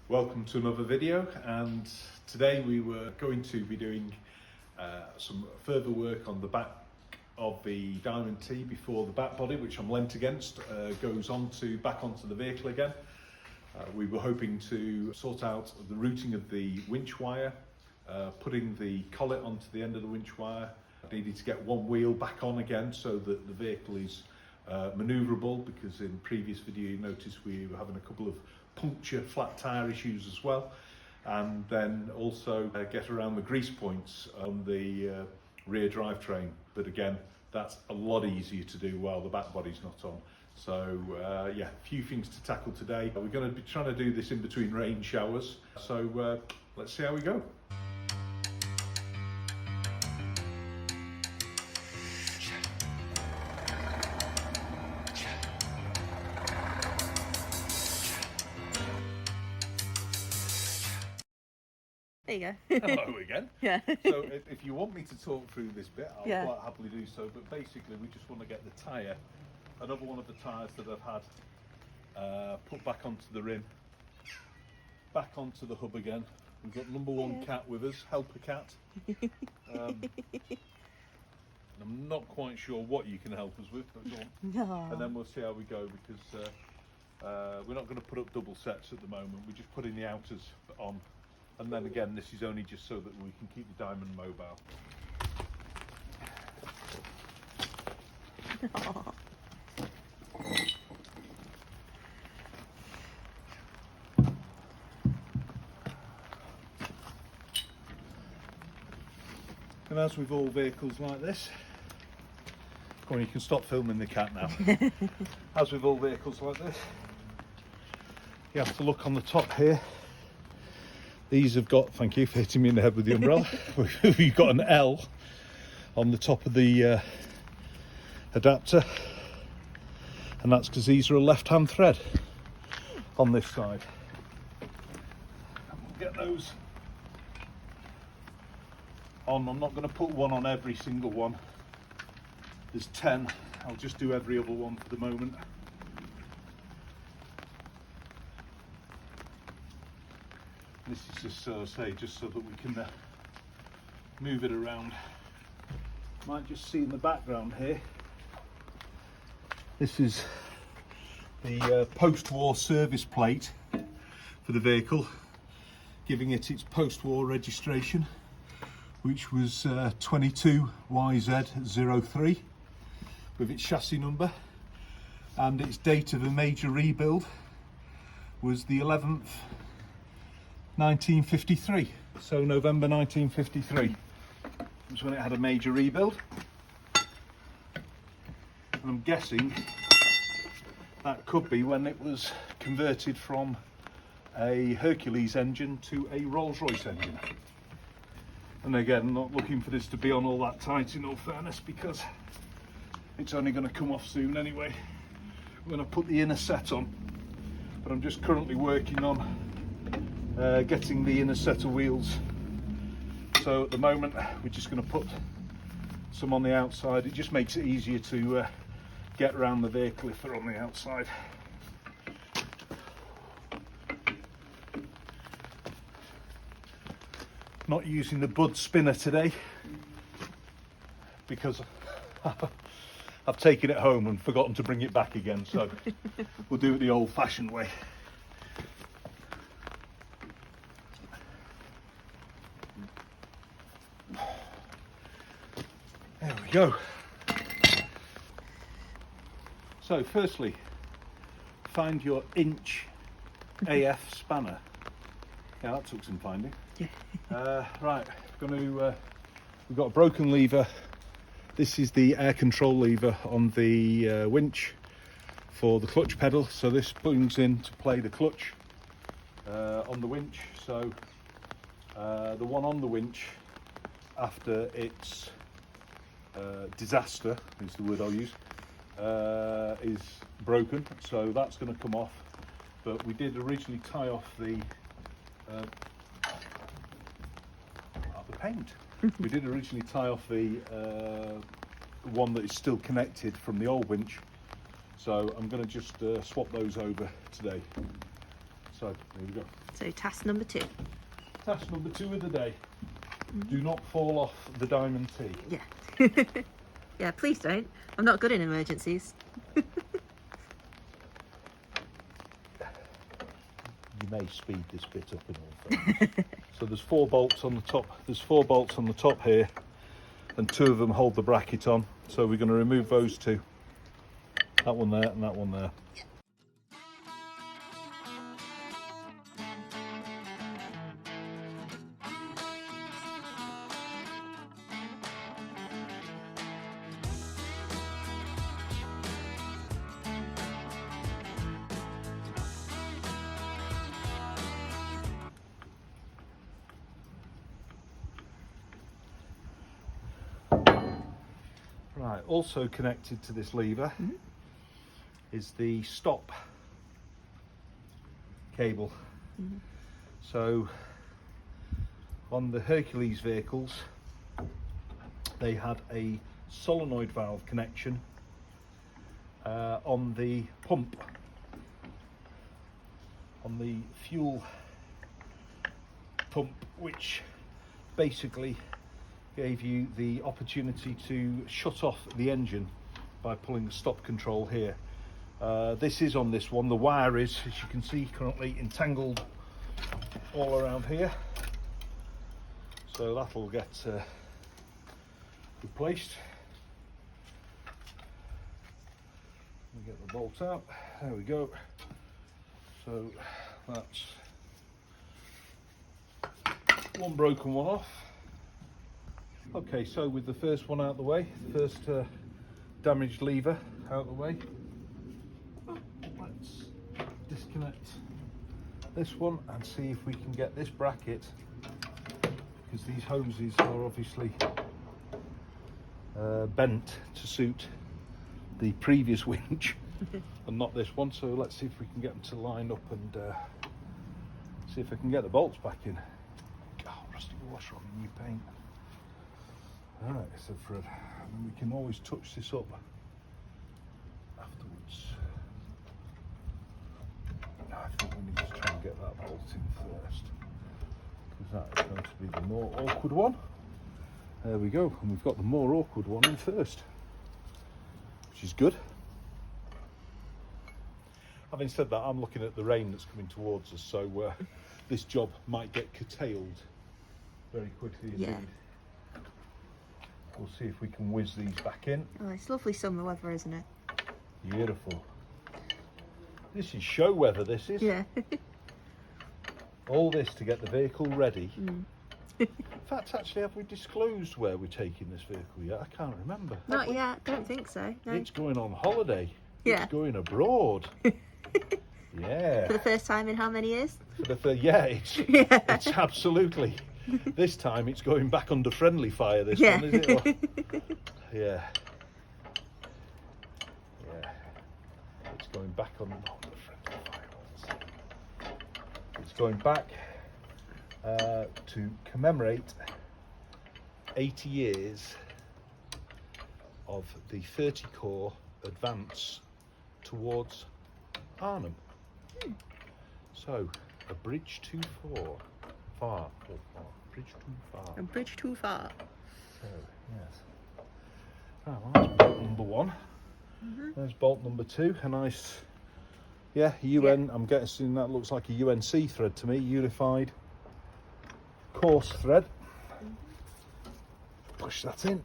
Welcome to another video, and today we were going to be doing some further work on the back of the Diamond T before the back body, which I'm lent against, goes back onto the vehicle again. We were hoping to sort out the routing of the winch wire, putting the collet onto the end of the winch wire. I needed to get one wheel back on again so that the vehicle is manoeuvrable, because in previous video you noticed we were having a couple of puncture flat tire issues as well, and then also get around the grease points on the rear drivetrain. But again, that's a lot easier to do while the back body's not on. So yeah, a few things to tackle today. We're going to be trying to do this in between rain showers, so let's see how we go. There you go. Hello again. Yeah. So if you want me to talk through this bit, I'll quite happily do so. But basically, we just want to get the tyre, another one of the tyres that I've had, put back onto the rim, back onto the hub again. We've got number one cat with us, helper cat. I'm not quite sure what you can help us with, but go on. No. And then we'll see how we go, because we're not going to put up double sets at the moment. We're just putting the outers on. And then again, this is only just so that we can keep the Diamond mobile. Oh. And as with all vehicles like this, come on, you can stop filming the cat now. As with all vehicles like this, you have to look on the top here. These have got, thank you for hitting me in the head with the umbrella. We've got an L on the top of the adapter, and that's because these are a left-hand thread on this side. And we'll get those on. I'm not going to put one on every single one. There's 10. I'll just do every other one for the moment. This is just just so that we can move it around. Might just see in the background here, this is the post-war service plate for the vehicle, giving it its post-war registration, which was 22YZ03 with its chassis number, and its date of a major rebuild was the 11th 1953, so November 1953 was when it had a major rebuild, and I'm guessing that could be when it was converted from a Hercules engine to a Rolls-Royce engine. And again, not looking for this to be on all that tight, in all fairness, because it's only going to come off soon anyway. I'm going to put the inner set on, but I'm just currently working on getting the inner set of wheels. So at the moment we're just going to put some on the outside. It just makes it easier to get around the vehicle if they're on the outside. Not using the Bud spinner today because I've taken it home and forgotten to bring it back again, so we'll do it the old-fashioned way. There we go. So firstly, find your inch AF spanner. Yeah, that took some finding. Right, we've got a broken lever. This is the air control lever on the winch for the clutch pedal. So this brings in to play the clutch on the winch. So the one on the winch, after its disaster is the word I'll use, is broken, so that's going to come off. But we did originally tie off the paint. We did originally tie off the one that is still connected from the old winch, so I'm going to just swap those over today. So there we go. So task number 2. Task number 2 of the day. Do not fall off the diamond T. Yeah. Yeah, please don't. I'm not good in emergencies. You may speed this bit up in all fairness. So there's 4 bolts on the top. There's 4 bolts on the top here, and 2 of them hold the bracket on. So we're going to remove those 2. That one there and that one there. Right, also connected to this lever is the stop cable. So on the Hercules vehicles, they had a solenoid valve connection on the pump, on the fuel pump, which basically gave you the opportunity to shut off the engine by pulling the stop control here. This is on this one. The wire is, as you can see, currently entangled all around here. So that'll get replaced. We get the bolts out. There we go. So that's one broken one off. Okay, so with the first one out the way, first damaged lever out the way, let's disconnect this one and see if we can get this bracket, because these hoses are obviously bent to suit the previous winch and not this one. So let's see if we can get them to line up and see if I can get the bolts back in. Oh, rusty washer on the new paint. Alright, so Fred, and we can always touch this up afterwards. I think we need to try and get that bolt in first, because that is going to be the more awkward one. There we go, and we've got the more awkward one in first, which is good. Having said that, I'm looking at the rain that's coming towards us, so this job might get curtailed very quickly indeed. Yeah. We'll see if we can whiz these back in. Oh, it's lovely summer weather, isn't it? Beautiful. This is show weather, this is. Yeah. All this to get the vehicle ready. In fact, actually, have we disclosed where we're taking this vehicle yet? I can't remember. Not yet, don't think so. No. It's going on holiday. Yeah. It's going abroad. Yeah. For the first time in how many years? It's absolutely. This time it's going back under friendly fire, this one, is it? Or, yeah. Yeah. It's going back under friendly fire. It's going back to commemorate 80 years of the 30 core advance towards Arnhem. So, a bridge too far. Bridge too far. A bridge too far. So, yes. Oh, well, that's bolt number 1. There's bolt number 2. A nice, UN. Yeah. I'm guessing that looks like a UNC thread to me. Unified coarse thread. Push that in.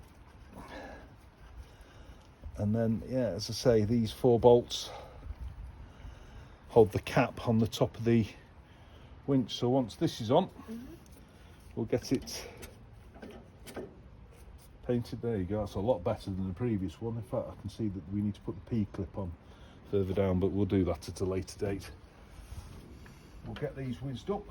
And then, as I say, these 4 bolts hold the cap on the top of the winch. So once this is on, we'll get it painted. There you go. That's a lot better than the previous one. In fact, I can see that we need to put the P-clip on further down, but we'll do that at a later date. We'll get these whizzed up.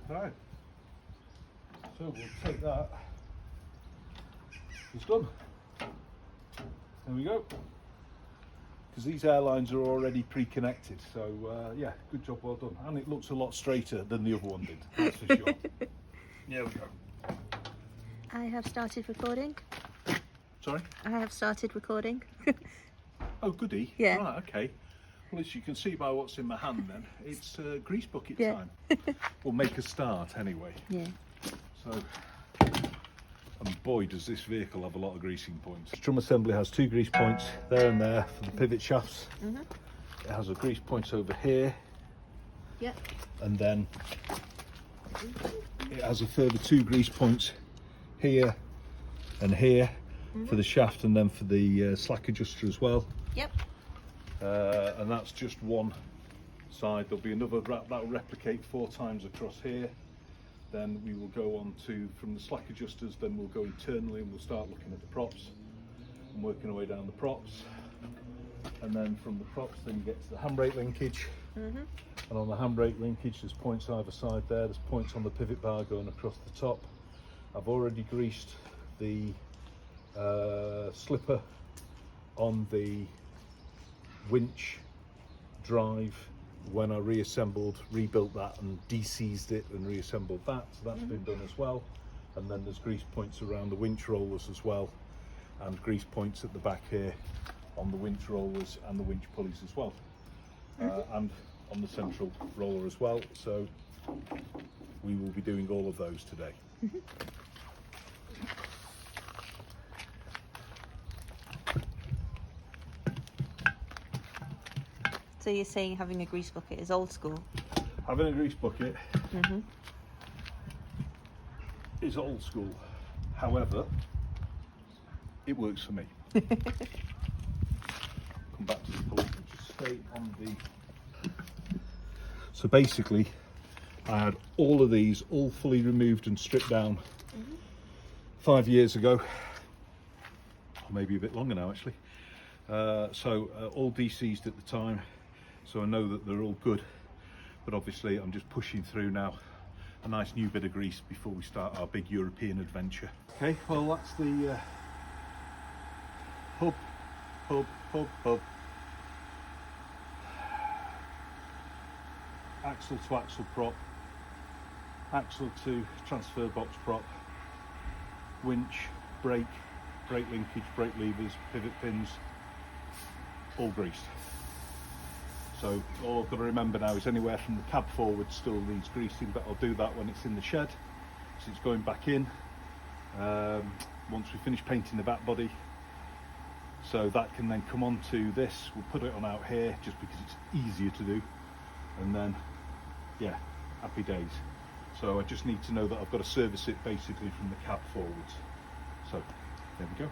Right, so we'll take that. It's done. There we go. because these airlines are already pre-connected. So yeah, good job, well done. And it looks a lot straighter than the other one did, that's for sure. There we go. I have started recording. Sorry? I have started recording. Oh, goody. Yeah. Right, okay. Well, as you can see by what's in my hand then, it's grease bucket Yeah. time. We'll make a start anyway. Yeah. So, and boy does this vehicle have a lot of greasing points. The drum assembly has 2 grease points there and there for the pivot shafts. It has a grease point over here, Yep. and then it has a further 2 grease points here and here for the shaft, and then for the slack adjuster as well. Yep. And that's just one side. There'll be another wrap that will replicate 4 times across here. Then we will go on to, from the slack adjusters, then we'll go internally and we'll start looking at the props and working our way down the props. And then from the props, then you get to the handbrake linkage. And on the handbrake linkage, there's points either side there. There's points on the pivot bar going across the top. I've already greased the slipper on the winch drive when I rebuilt that and de-seized it and reassembled that, so that's been done as well. And then there's grease points around the winch rollers as well, and grease points at the back here on the winch rollers and the winch pulleys as well, and on the central roller as well. So we will be doing all of those today. So you're saying having a grease bucket is old school? Having a grease bucket is old school. However, it works for me. Come back to the pulley, just stay on the... So basically, I had all of these all fully removed and stripped down 5 years ago, or maybe a bit longer now actually. All de-seized at the time, so I know that they're all good, but obviously I'm just pushing through now a nice new bit of grease before we start our big European adventure. Okay, well that's the hub, axle to axle prop, axle to transfer box prop, winch, brake linkage, brake levers, pivot pins, all greased. So all I've got to remember now is anywhere from the cab forward still needs greasing, but I'll do that when it's in the shed. So it's going back in once we finish painting the back body. So that can then come onto this. We'll put it on out here just because it's easier to do. And then, yeah, happy days. So I just need to know that I've got to service it basically from the cab forwards. So there we go.